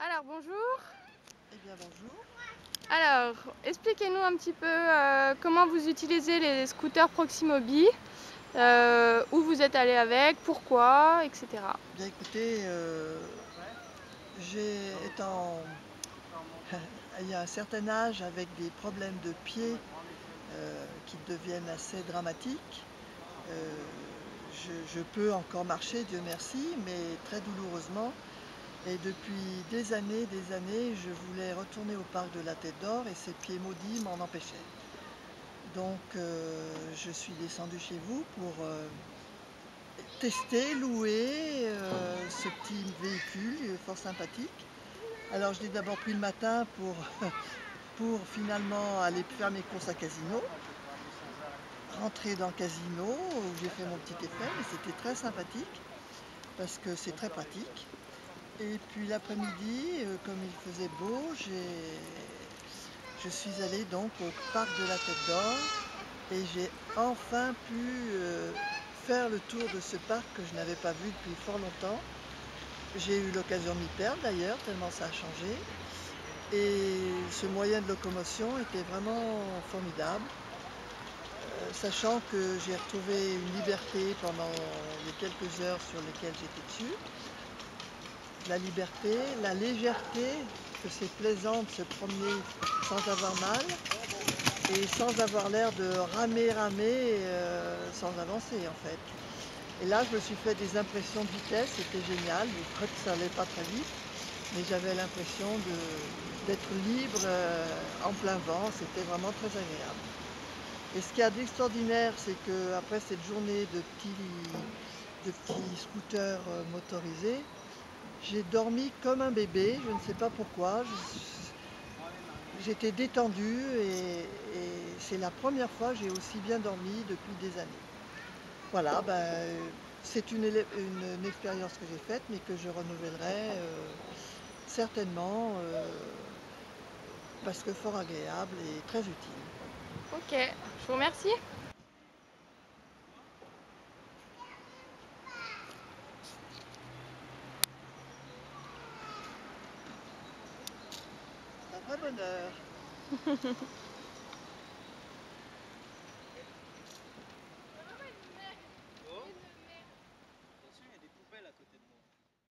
Alors bonjour. Eh bien bonjour. Alors expliquez-nous un petit peu comment vous utilisez les scooters Proximobi, où vous êtes allé avec, pourquoi, etc. Bien écoutez, étant il y a un certain âge avec des problèmes de pied qui deviennent assez dramatiques, je peux encore marcher, Dieu merci, mais très douloureusement. Et depuis des années, je voulais retourner au parc de la Tête d'Or et ces pieds maudits m'en empêchaient. Donc je suis descendue chez vous pour tester, louer ce petit véhicule fort sympathique. Alors je l'ai d'abord pris le matin pour, pour finalement aller faire mes courses à Casino, rentrer dans le casino où j'ai fait mon petit effet, mais c'était très sympathique parce que c'est très pratique. Et puis l'après-midi, comme il faisait beau, je suis allée donc au parc de la Tête d'Or et j'ai enfin pu faire le tour de ce parc que je n'avais pas vu depuis fort longtemps. J'ai eu l'occasion de m'y perdre d'ailleurs, tellement ça a changé. Et ce moyen de locomotion était vraiment formidable, sachant que j'ai retrouvé une liberté pendant les quelques heures sur lesquelles j'étais dessus. La liberté, la légèreté, que c'est plaisant de se promener sans avoir mal et sans avoir l'air de ramer, sans avancer en fait. Et là, je me suis fait des impressions de vitesse, c'était génial. Bon, quoique ça allait pas très vite, mais j'avais l'impression d'être libre en plein vent. C'était vraiment très agréable. Et ce qu'il y a d'extraordinaire, c'est qu'après cette journée de petits scooters motorisés, j'ai dormi comme un bébé. Je ne sais pas pourquoi. J'étais détendue et c'est la première fois que j'ai aussi bien dormi depuis des années. Voilà, c'est une expérience que j'ai faite, mais que je renouvellerai certainement parce que fort agréable et très utile. Ok, je vous remercie. C'est un vrai bonheur.